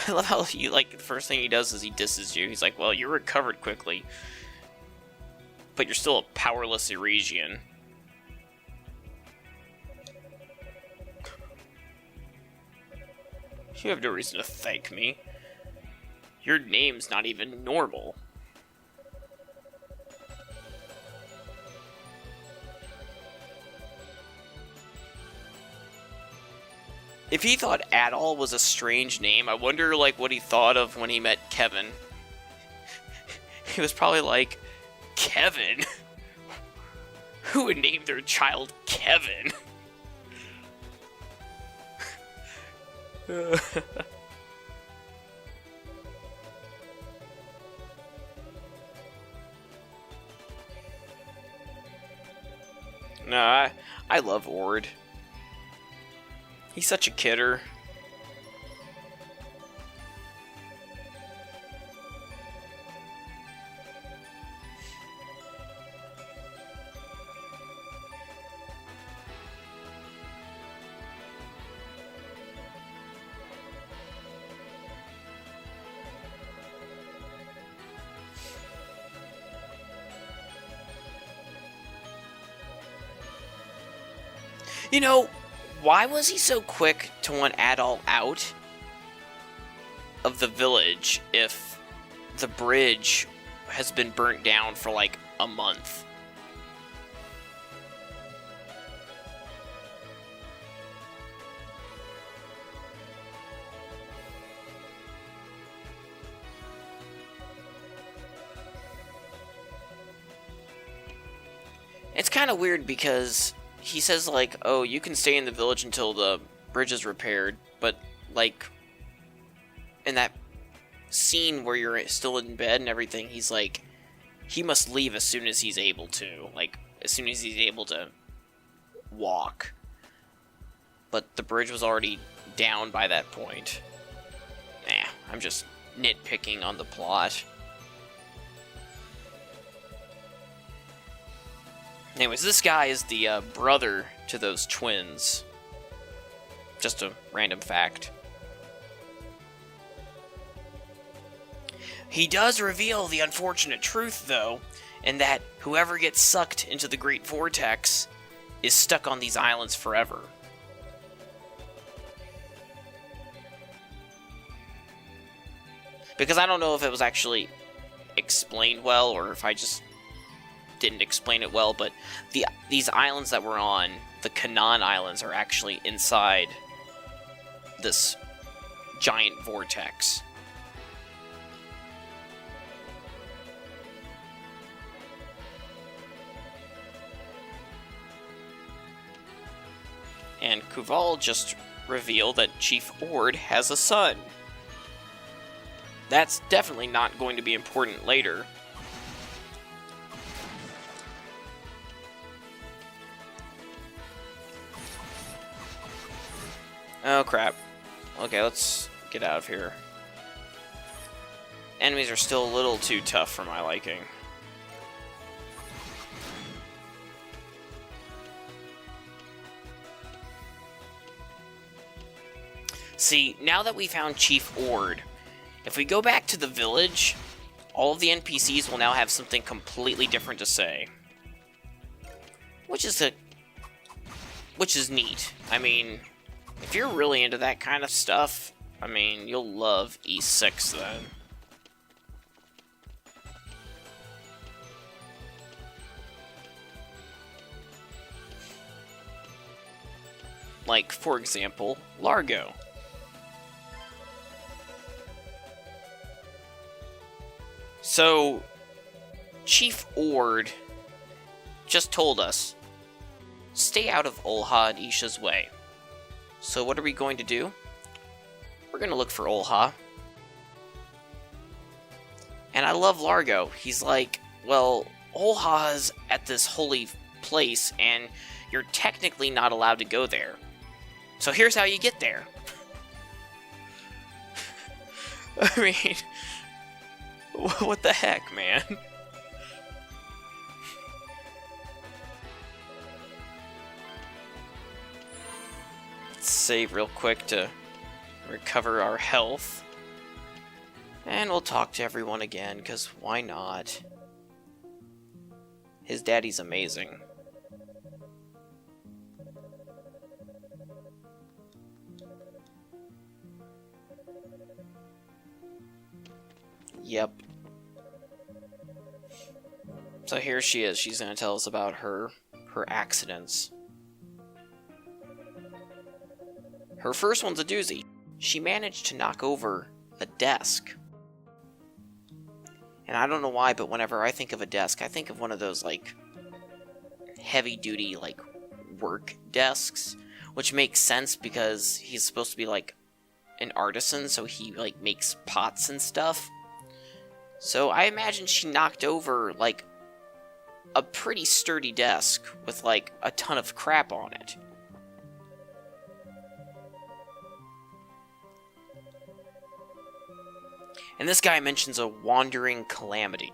I love how he, like, the first thing he does is he disses you. He's like, well, you recovered quickly, but you're still a powerless Eresian. You have no reason to thank me. Your name's not even normal. If he thought Adol was a strange name, I wonder, like, what he thought of when he met Kevin. He was probably like, Kevin? Who would name their child Kevin? Nah, I love Ord. He's such a kidder. You know, why was he so quick to want Adol out of the village if the bridge has been burnt down for like a month? It's kind of weird because he says, like, oh, you can stay in the village until the bridge is repaired, but, like, in that scene where you're still in bed and everything, he's like, he must leave as soon as he's able to, like, as soon as he's able to walk. But the bridge was already down by that point. Nah, I'm just nitpicking on the plot. Anyways, this guy is the brother to those twins. Just a random fact. He does reveal the unfortunate truth, though, in that whoever gets sucked into the Great Vortex is stuck on these islands forever. Because I don't know if it was actually explained well, or if I just didn't explain it well, but these islands that we're on, the Canaan Islands, are actually inside this giant vortex. And Kuval just revealed that Chief Ord has a son. That's definitely not going to be important later. Oh, crap. Okay, let's get out of here. Enemies are still a little too tough for my liking. See, now that we found Chief Ord, if we go back to the village, all of the NPCs will now have something completely different to say. Which is neat. I mean, if you're really into that kind of stuff, I mean, you'll love E6 then. Like, for example, Largo. So, Chief Ord just told us, stay out of Olha and Isha's way. So what are we going to do? We're going to look for Olha. And I love Largo. He's like, well, Olha's at this holy place, and you're technically not allowed to go there. So here's how you get there. I mean, what the heck, man? Let's save real quick to recover our health. And we'll talk to everyone again, because why not? His daddy's amazing. Yep. So here she is. She's going to tell us about her accidents. Her first one's a doozy. She managed to knock over a desk. And I don't know why, but whenever I think of a desk, I think of one of those, like, heavy-duty, like, work desks. Which makes sense because he's supposed to be, like, an artisan, so he, like, makes pots and stuff. So I imagine she knocked over, like, a pretty sturdy desk with, like, a ton of crap on it. And this guy mentions a wandering calamity.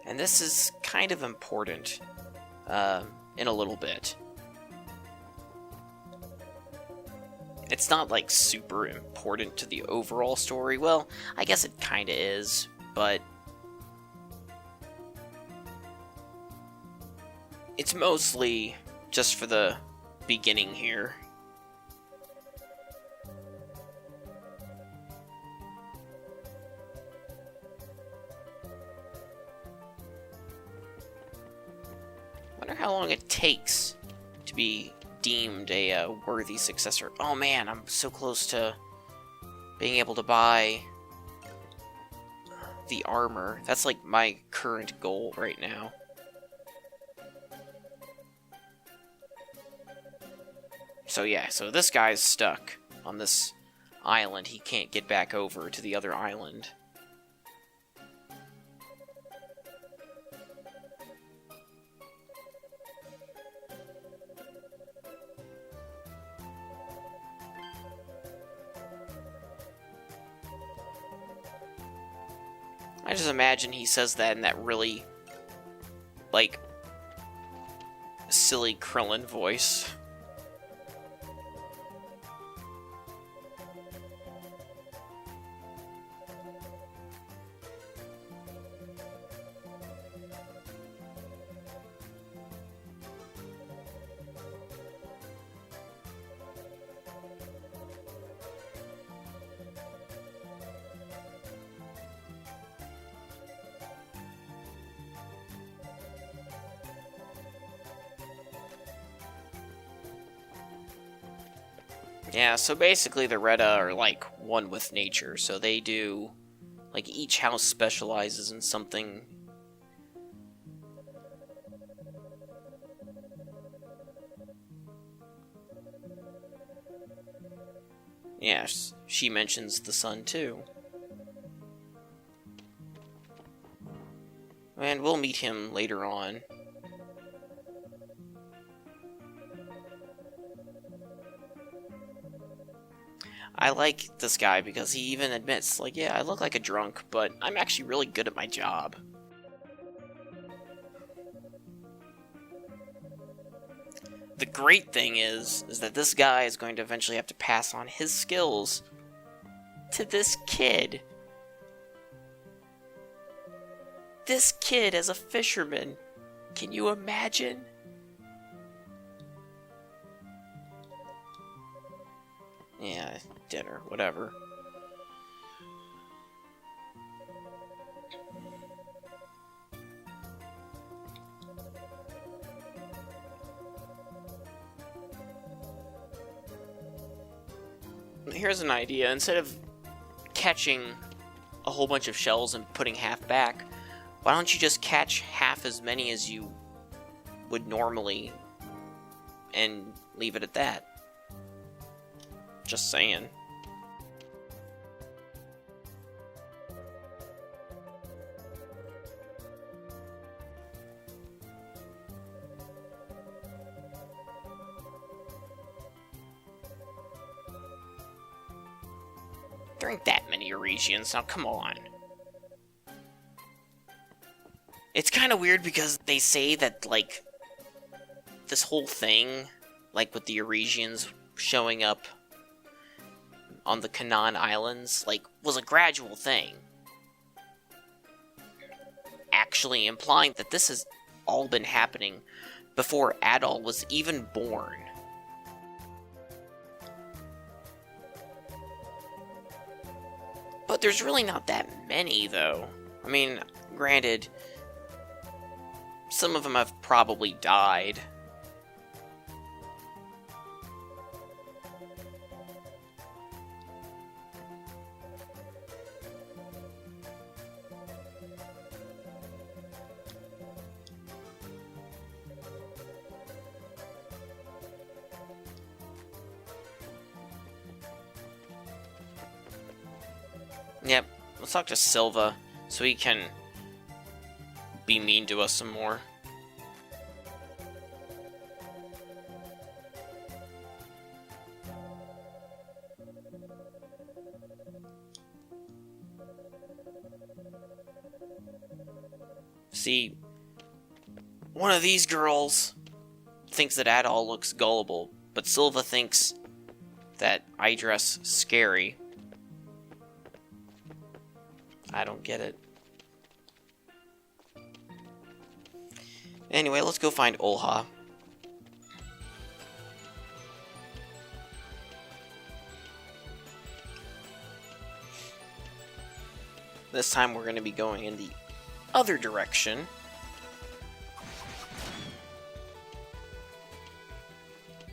And this is kind of important in a little bit. It's not, like, super important to the overall story. Well, I guess it kind of is, but it's mostly just for the beginning here. Wonder how long it takes to be deemed a worthy successor. Oh man, I'm so close to being able to buy the armor. That's like my current goal right now. So yeah, so this guy's stuck on this island. He can't get back over to the other island. I just imagine he says that in that really, like, silly Krillin voice. Yeah, so basically the Reda are, like, one with nature, so they do, like, each house specializes in something. Yes, she mentions the sun, too. And we'll meet him later on. I like this guy because he even admits, like, yeah, I look like a drunk, but I'm actually really good at my job. The great thing is that this guy is going to eventually have to pass on his skills to this kid. This kid as a fisherman. Can you imagine? Yeah, dinner, whatever. Here's an idea. Instead of catching a whole bunch of shells and putting half back, why don't you just catch half as many as you would normally and leave it at that? Just saying. There ain't that many Eurasians, now come on. It's kind of weird because they say that, like, this whole thing, like with the Eurasians showing up on the Canaan Islands, like, was a gradual thing. actually implying that this has all been happening before Adol was even born. But there's really not that many, though. I mean, granted, some of them have probably died. Yep, let's talk to Silva so he can be mean to us some more. See, one of these girls thinks that Adol looks gullible, but Silva thinks that I dress scary. I don't get it. Anyway, let's go find Olha. This time we're going to be going in the other direction.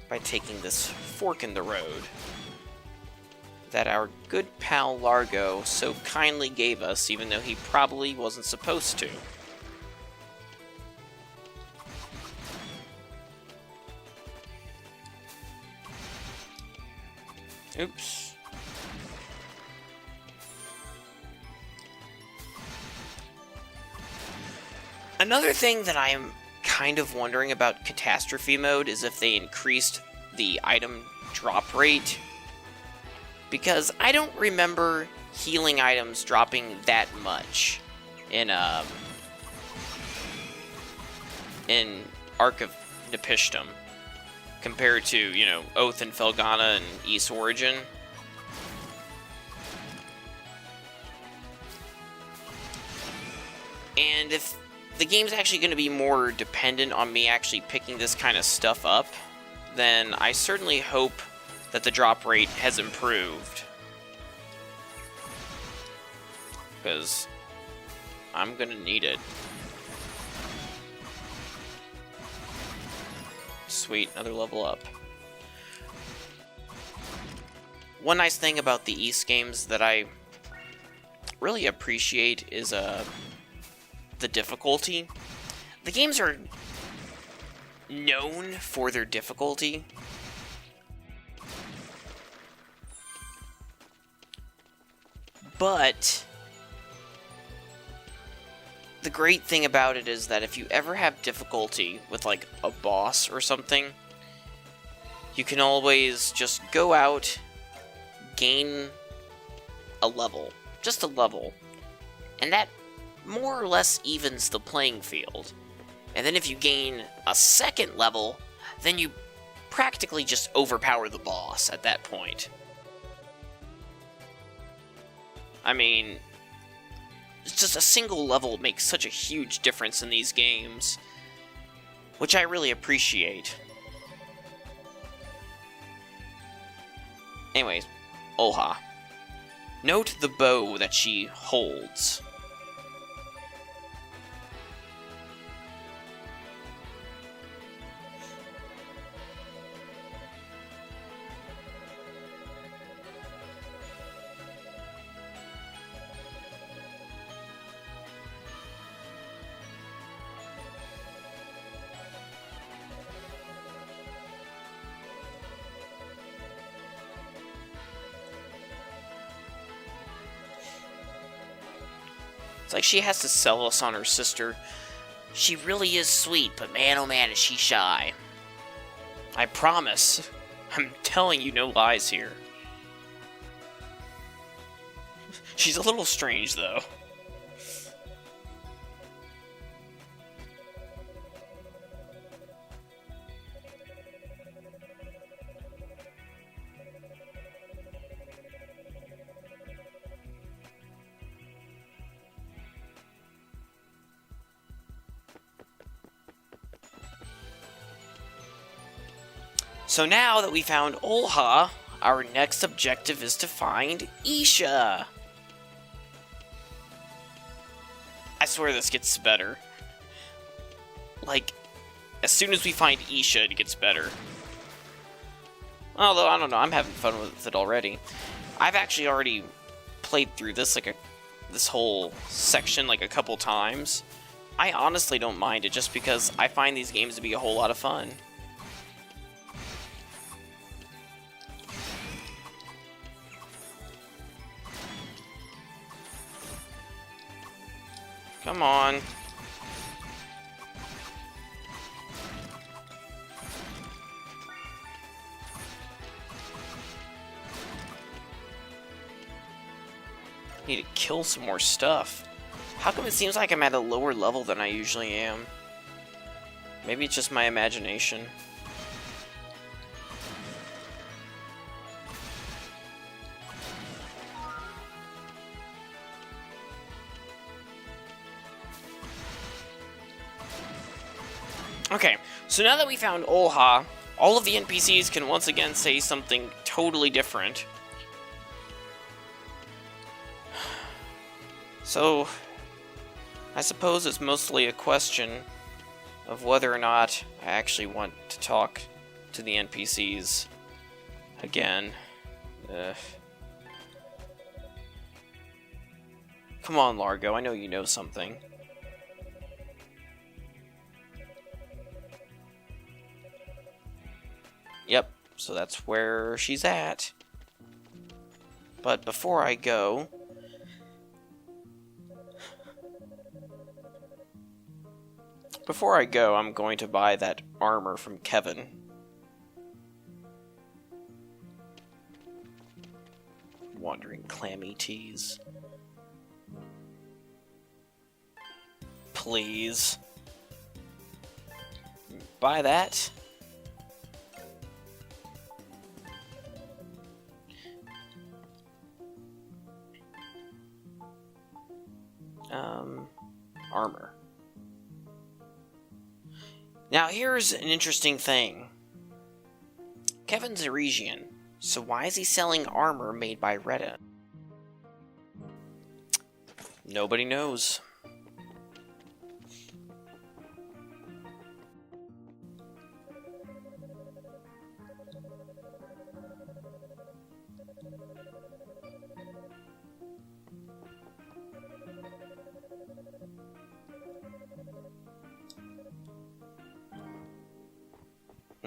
By taking this fork in the road that our good pal Largo so kindly gave us, even though he probably wasn't supposed to. Oops. Another thing that I am kind of wondering about Catastrophe Mode is if they increased the item drop rate. Because I don't remember healing items dropping that much in Ark of Napishtim compared to, you know, Oath and Felghana and East Origin. And if the game's actually going to be more dependent on me actually picking this kind of stuff up, then I certainly hope that the drop rate has improved. Because I'm gonna need it. Sweet, another level up. One nice thing about the East games that I really appreciate is the difficulty. The games are known for their difficulty. But the great thing about it is that if you ever have difficulty with, like, a boss or something, you can always just go out, gain a level. Just a level. And that more or less evens the playing field. And then if you gain a second level, then you practically just overpower the boss at that point. I mean, just a single level makes such a huge difference in these games, which I really appreciate. Anyways, Olha. Note the bow that she holds. It's like she has to sell us on her sister. She really is sweet, but man, oh man, is she shy. I promise. I'm telling you no lies here. She's a little strange, though. So now that we found Olha, our next objective is to find Isha. I swear this gets better. Like, as soon as we find Isha, it gets better. Although, I don't know, I'm having fun with it already. I've actually already played through this, this whole section, a couple times. I honestly don't mind it, just because I find these games to be a whole lot of fun. Come on. Need to kill some more stuff. How come it seems like I'm at a lower level than I usually am? Maybe it's just my imagination. Okay, so now that we found Olha, all of the NPCs can once again say something totally different. So, I suppose it's mostly a question of whether or not I actually want to talk to the NPCs again. Come on, Largo, I know you know something. Yep, so that's where she's at. But before I go, I'm going to buy that armor from Kevin. Wandering clammy teas. Please. Buy that. Armor. Now, here's an interesting thing. Kevin's a Resian, so why is he selling armor made by Reddit? Nobody knows.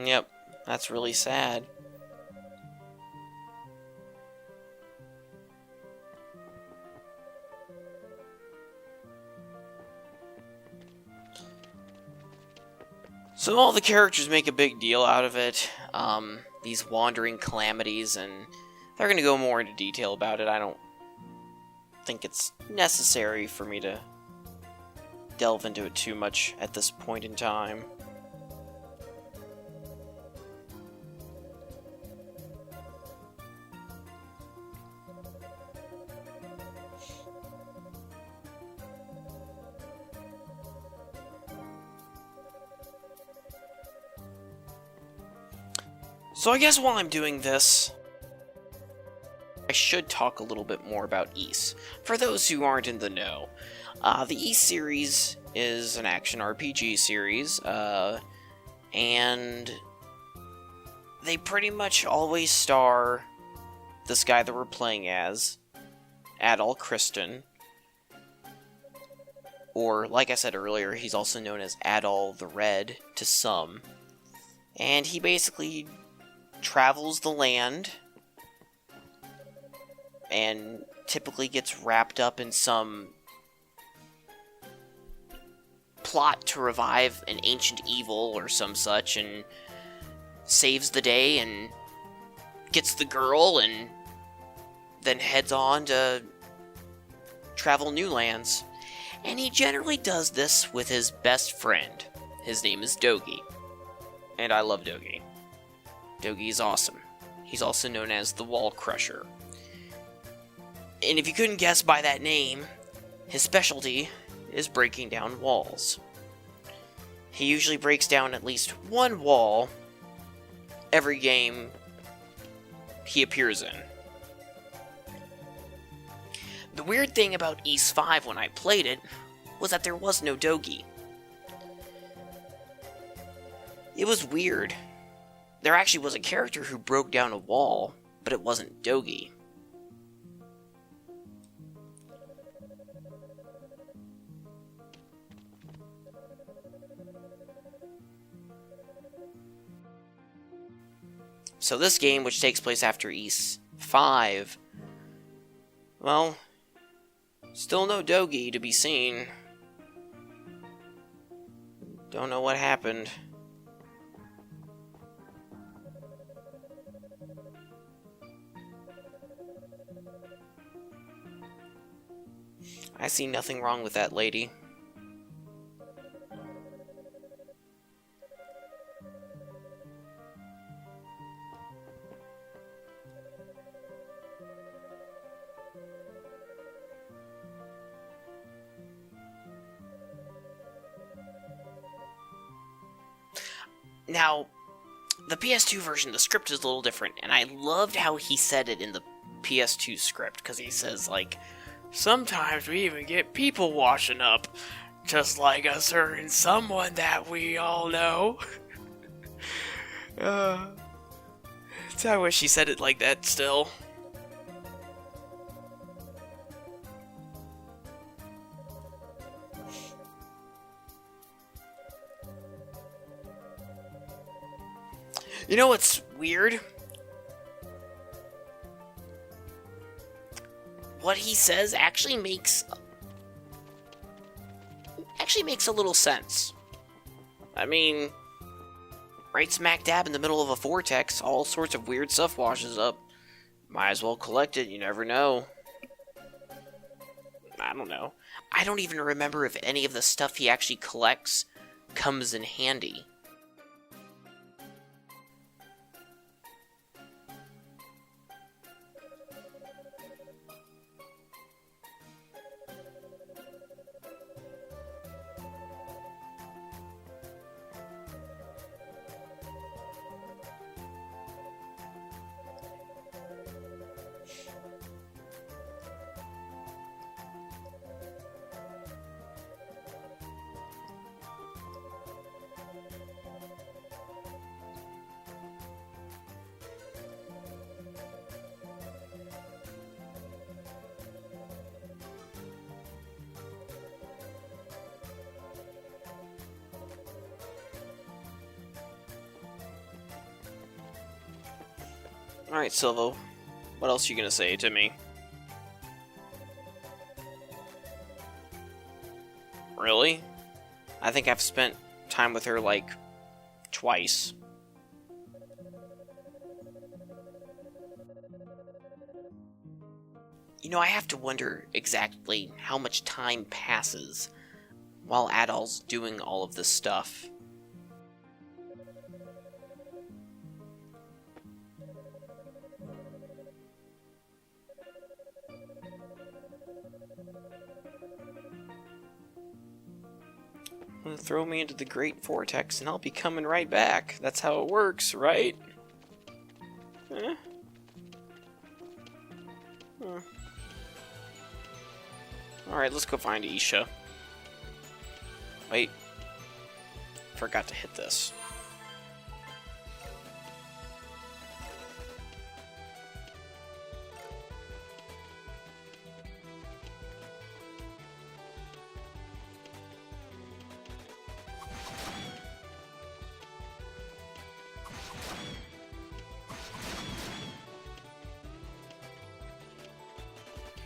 Yep, that's really sad. So all the characters make a big deal out of it, these wandering calamities, and they're going to go more into detail about it. I don't think it's necessary for me to delve into it too much at this point in time. So I guess while I'm doing this, I should talk a little bit more about Ys. For those who aren't in the know, the Ys series is an action RPG series, and they pretty much always star this guy that we're playing as, Adol Kristen, or like I said earlier, he's also known as Adol the Red to some, and he basically travels the land and typically gets wrapped up in some plot to revive an ancient evil or some such, and saves the day and gets the girl, and then heads on to travel new lands. And he generally does this with his best friend. His name is Dogi, and I love Dogi. Dogi is awesome. He's also known as the Wall Crusher. And if you couldn't guess by that name, his specialty is breaking down walls. He usually breaks down at least one wall every game he appears in. The weird thing about Ys 5 when I played it was that there was no Dogi. It was weird. There actually was a character who broke down a wall, but it wasn't Dogi. So this game, which takes place after Ys 5, well, still no Dogi to be seen. Don't know what happened. I see nothing wrong with that lady. Now, the PS2 version, the script is a little different, and I loved how he said it in the PS2 script, because he says, like, sometimes we even get people washing up, just like a certain someone that we all know. I wish he said it like that still. You know what's weird? What he says actually makes a little sense. I mean, right smack dab in the middle of a vortex, all sorts of weird stuff washes up. Might as well collect it, you never know. I don't know. I don't even remember if any of the stuff he actually collects comes in handy. Alright, Silvo, what else are you gonna say to me? Really? I think I've spent time with her, like, twice. You know, I have to wonder exactly how much time passes while Adol's doing all of this stuff. Throw me into the Great Vortex and I'll be coming right back. That's how it works, right? Eh? Alright, let's go find Isha. Wait. Forgot to hit this.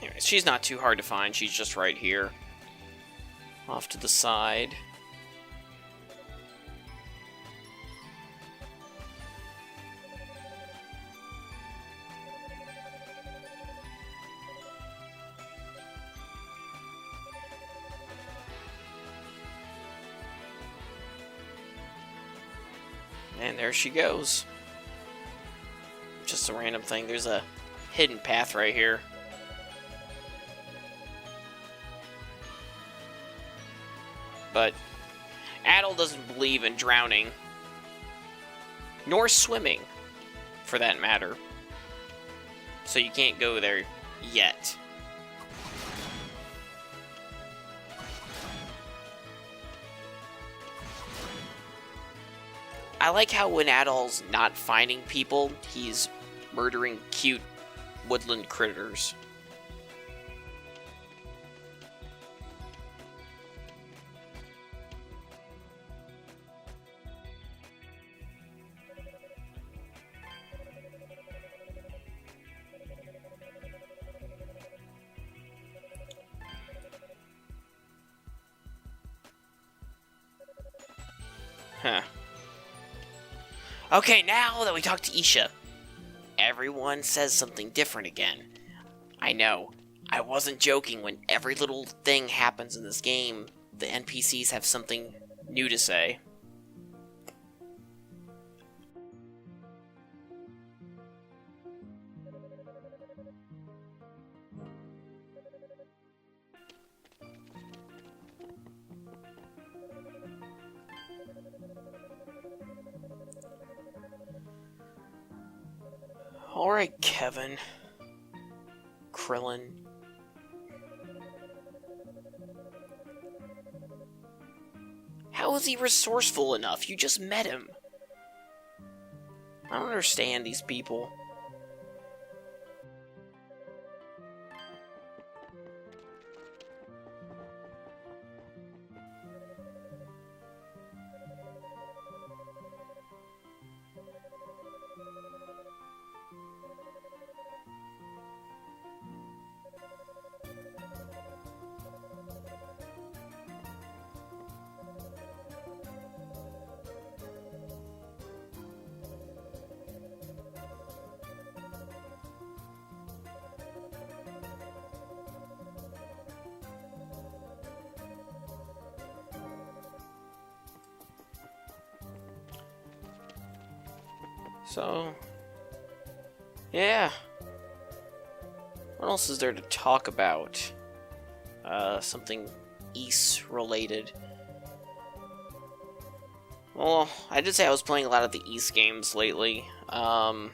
Anyways, she's not too hard to find. She's just right here. Off to the side. And there she goes. Just a random thing. There's a hidden path right here. But Adol doesn't believe in drowning, nor swimming. for that matter. So you can't go there yet. I like how when Adol's not finding people, he's murdering cute woodland critters. Huh. Okay, now that we talked to Isha, everyone says something different again. I know, I wasn't joking. When every little thing happens in this game, the NPCs have something new to say. Alright, Kevin. Krillin. How is he resourceful enough? You just met him. I don't understand these people. So, yeah. What else is there to talk about? Something Ys related. Well, I did say I was playing a lot of the Ys games lately. But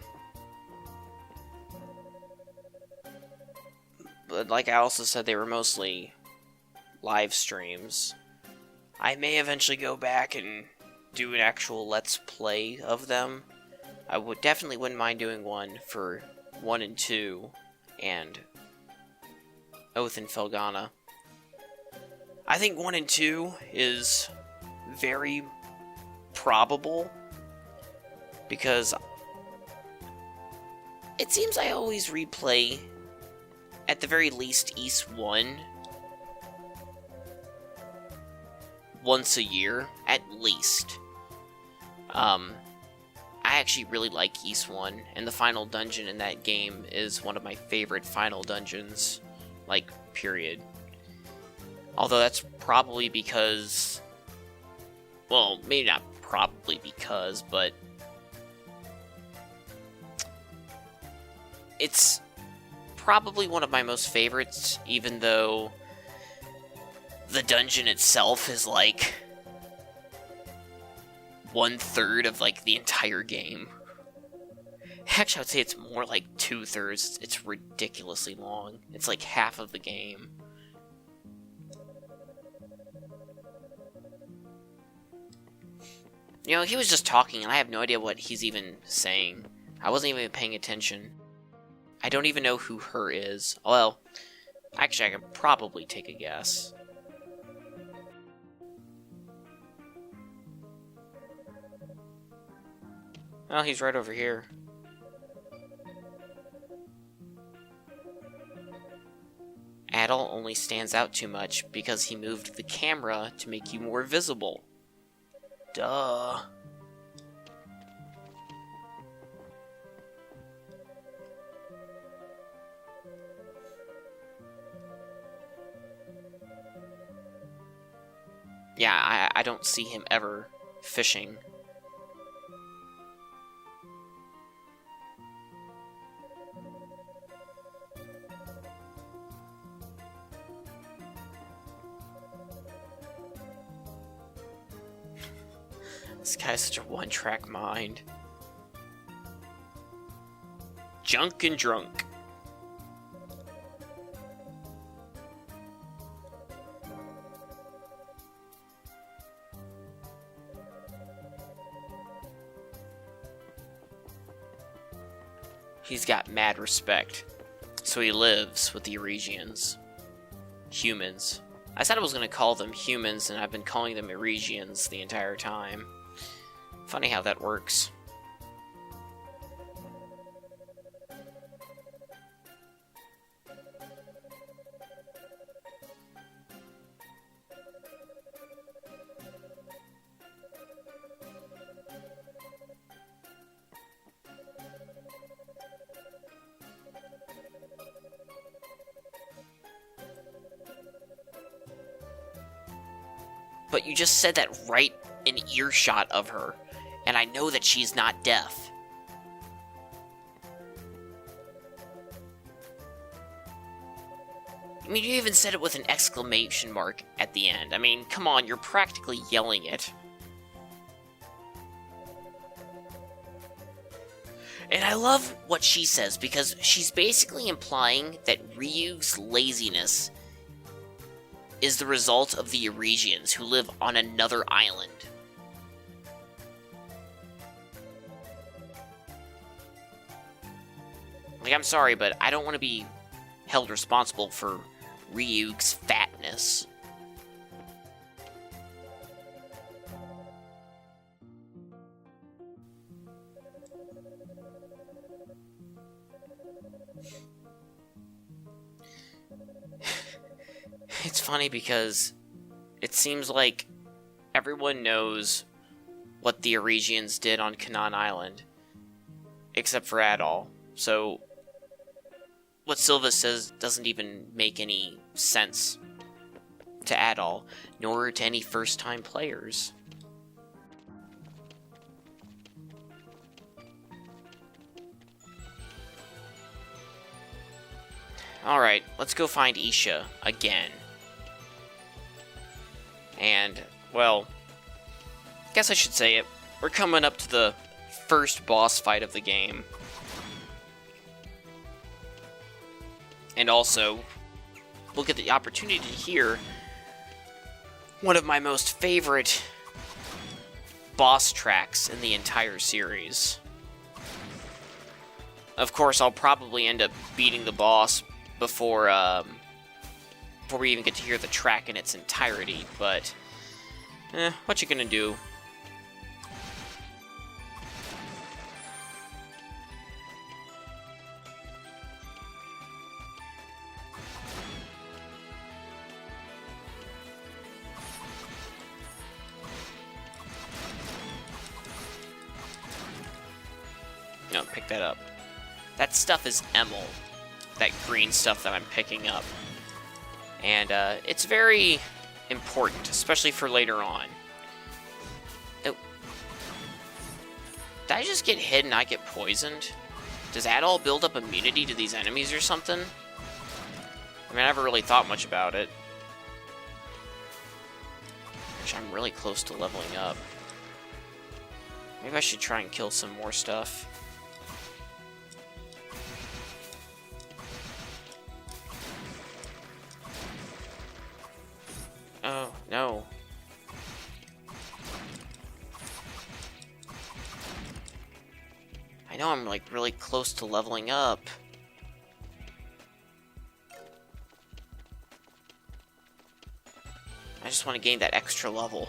like I also said, they were mostly live streams. I may eventually go back and do an actual Let's Play of them. I would definitely wouldn't mind doing one for 1 and 2 and Oath and Felghana. I think 1 and 2 is very probable because it seems I always replay at the very least Ys 1 once a year, at least. I actually really like Ys 1, and the final dungeon in that game is one of my favorite final dungeons, like, period. Although that's probably because, well, maybe not probably because, but it's probably one of my most favorites, even though the dungeon itself is like 1/3 of like the entire game. Actually, I would say it's more like 2/3. It's ridiculously long. It's like half of the game. You know, he was just talking, and I have no idea what he's even saying. I wasn't even paying attention. I don't even know who her is. Well, actually, I could probably take a guess. Well, he's right over here. Adol only stands out too much because he moved the camera to make you more visible. Duh. Yeah, I don't see him ever fishing. This guy's such a one-track mind. Junk and drunk. He's got mad respect. So he lives with the Eresians. Humans. I said I was going to call them humans, and I've been calling them Eresians the entire time. Funny how that works. But you just said that right in earshot of her, and I know that she's not deaf. I mean, you even said it with an exclamation mark at the end. I mean, come on, you're practically yelling it. And I love what she says, because she's basically implying that Ryu's laziness is the result of the Eresians who live on another island. Like, I'm sorry, but I don't want to be held responsible for Ryu's fatness. It's funny because it seems like everyone knows what the Eresians did on Canaan Island, except for Adol. So what Silva says doesn't even make any sense to Adol, nor to any first-time players. Alright, let's go find Isha again. And, well, guess I should say it. We're coming up to the first boss fight of the game. And also, we'll get the opportunity to hear one of my most favorite boss tracks in the entire series. Of course, I'll probably end up beating the boss before we even get to hear the track in its entirety, but what you gonna do? No, pick that up. That stuff is Emil. That green stuff that I'm picking up. And it's very important, especially for later on. Oh. Did I just get hit and I get poisoned? Does Adol build up immunity to these enemies or something? I mean, I never really thought much about it. Which I'm really close to leveling up. Maybe I should try and kill some more stuff. Oh, no. I know I'm, like, really close to leveling up. I just want to gain that extra level.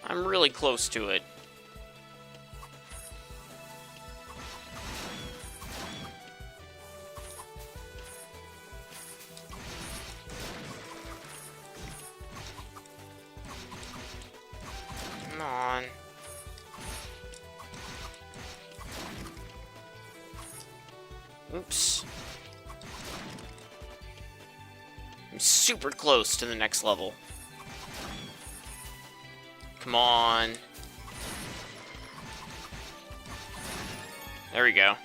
I'm really close to it. Come on. Oops. I'm super close to the next level. Come on. There we go.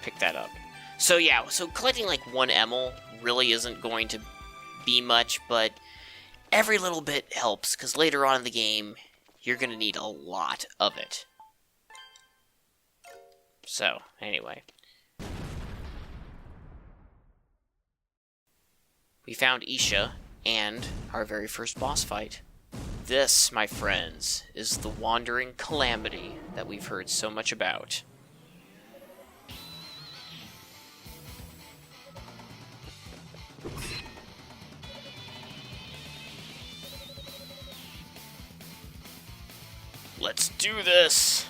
Pick that up. So yeah, so collecting like one Emil really isn't going to be much, but every little bit helps, because later on in the game, you're going to need a lot of it. So, anyway. We found Isha, and our very first boss fight. This, my friends, is the wandering calamity that we've heard so much about. Let's do this!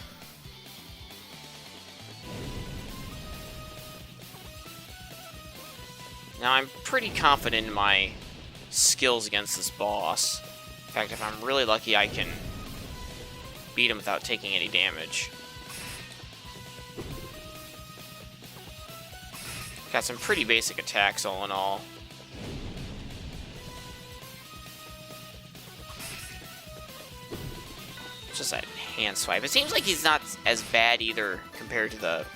Now, I'm pretty confident in my skills against this boss. In fact, if I'm really lucky, I can beat him without taking any damage. Got some pretty basic attacks, all in all. Just that hand swipe. It seems like he's not as bad either compared to the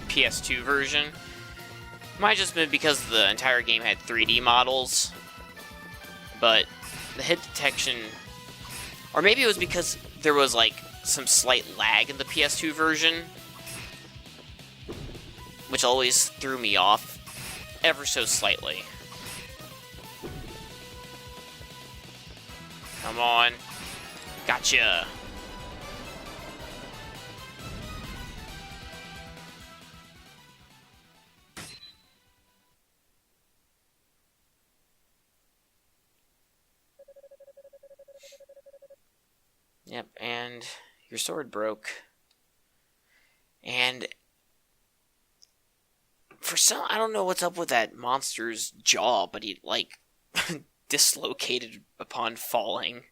PS2 version. Might just been because the entire game had 3D models, but the hit detection, or maybe it was because there was like some slight lag in the PS2 version, which always threw me off ever so slightly. Come on. Gotcha. Yep, and your sword broke. And for some, I don't know what's up with that monster's jaw, but he, like, dislocated upon falling.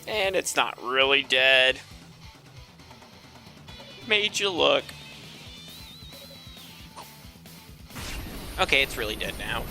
And it's not really dead. Made you look. Okay, it's really dead now.